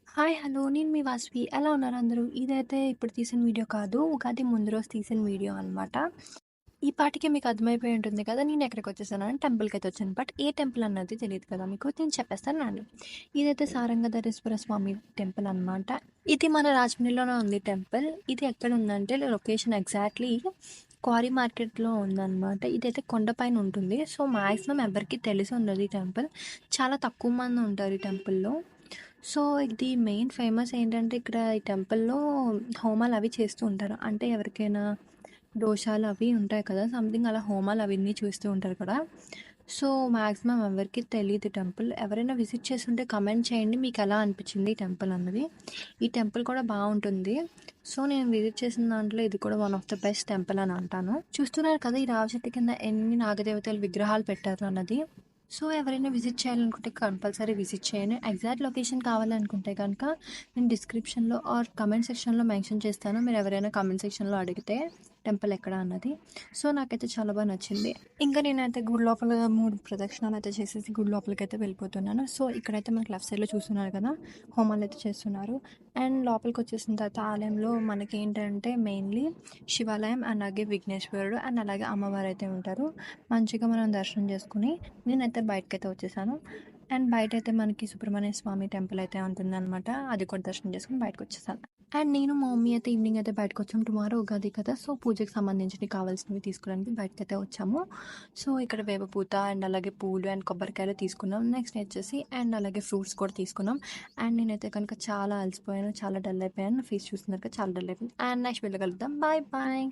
Hi! Hello! నేను మీ వాసవి. ఎలా ఉన్నారు అందరూ? ఇదైతే ఇప్పుడు తీసిన వీడియో కాదు. ఉగాది ముందు రోజు తీసిన వీడియో అనమాట. ఈ పాటికే మీకు అర్థమైపోయి ఉంటుంది కదా! నేను ఎక్కడికొచ్చేసానని టెంపుల్‌కైతే వచ్చాను. బట్ ఏ టెంపుల్ అన్నది తెలీదు కదా మీకు. నేను చెప్పేస్తాను రండి. ఇదైతే సారంగధరేశ్వర స్వామి టెంపుల్ అనమాట. ఇది మన రాజమండ్రిలోనే ఉంది టెంపుల్. ఇది ఎక్కడ ఉందంటే లొకేషన్ ఎగ్జాక్ట్‌లీ క్వారీ మార్కెట్‌లో ఉందనమాట. ఇదైతే కొండపైన ఉంటుంది. సో, మాక్సిమం ఎవరికీ తెలిసి ఉండదు ఈ టెంపుల్. చాలా తక్కువ మంది ఉంటారు ఈ టెంపుల్‌లో. సో, ఇది మెయిన్ ఫేమస్ ఏంటంటే ఇక్కడ ఈ టెంపుల్‌లో హోమాలవి చేస్తూ ఉంటారు. అంటే ఎవరికైనా దోషాలు అవి ఉంటాయి కదా! సంథింగ్ అలా హోమాలు అవన్నీ చేస్తూ ఉంటారు కదా! సో, మాక్సిమం ఎవరికీ తెలీదు ఈ టెంపుల్. ఎవరైనా విజిట్ చేసుంటే కామెంట్ చేయండి. మీకెలా అనిపించింది ఈ టెంపుల్ అన్నది. ఈ టెంపుల్ కూడా బావుంటుంది. సో, నేను విజిట్ చేసిన దాంట్లో ఇది కూడా one of the best temple అని అంటాను. చూస్తున్నారు కదా! ఈ రావి చెట్టు కింద ఎన్ని నాగదేవతల విగ్రహాలు పెట్టారు అన్నది. సో, ఎవరైనా విజిట్ చేయాలనుకుంటే కంపల్సరీ విజిట్ చేయండి. ఎగ్జాక్ట్ లొకేషన్ కావాలనుకుంటే గనక నేను డిస్క్రిప్షన్‌లో ఆర్ కమెంట్ సెక్షన్‌లో మెన్షన్ చేస్తాను. మీరు ఎవరైనా కమెంట్ సెక్షన్‌లో అడిగితే టెంపుల్ ఎక్కడ అన్నది. సో, నాకైతే చాలా బా నచ్చింది. ఇంకా నేనైతే గుడి లోపల 3 ప్రదక్షిణాలయితే చేసేసి గుడి లోపలికైతే వెళ్ళిపోతున్నాను. సో, ఇక్కడైతే మనకి లెఫ్ట్ సైడ్‌లో చూస్తున్నారు కదా! హోమాలయితే చేస్తున్నారు. అండ్ లోపలికొచ్చేసిన తర్వాత ఆలయంలో మనకేంటంటే మెయిన్‌లీ శివాలయం అండ్ అలాగే విఘ్నేశ్వరుడు అండ్ అలాగే అమ్మవారైతే ఉంటారు. మంచిగా మనం దర్శనం చేసుకొని నేనైతే బయటకైతే వచ్చేసాను. అండ్ బయటైతే మనకి సుబ్రహ్మణ్య స్వామి టెంపుల్ అయితే ఉంటుందనమాట. అది కూడా దర్శనం చేసుకొని బయటకొచ్చేసాను. అండ్ నేను మా మమ్మీ అయితే ఈవినింగ్ అయితే బయటకొచ్చాం. టుమారో ఉగాది కదా! సో, పూజకి సంబంధించినవి కావాల్సినవి తీసుకోవడానికి బయటకైతే వచ్చాము. సో, ఇక్కడ వేప పూత అండ్ అలాగే పూలు అండ్ కొబ్బరికాయలు తీసుకున్నాం. నెక్స్ట్ వచ్చేసి అండ్ అలాగే ఫ్రూట్స్ కూడా తీసుకున్నాం. అండ్ నేనైతే కనుక చాలా అలసిపోయాను. చాలా డల్ అయిపోయాను. నా ఫేస్ చూస్తున్నారు కదా! చాలా డల్ అయిపోయింది. అండ్ నెక్స్ట్ వీడియోలో కలుద్దాం. Bye bye.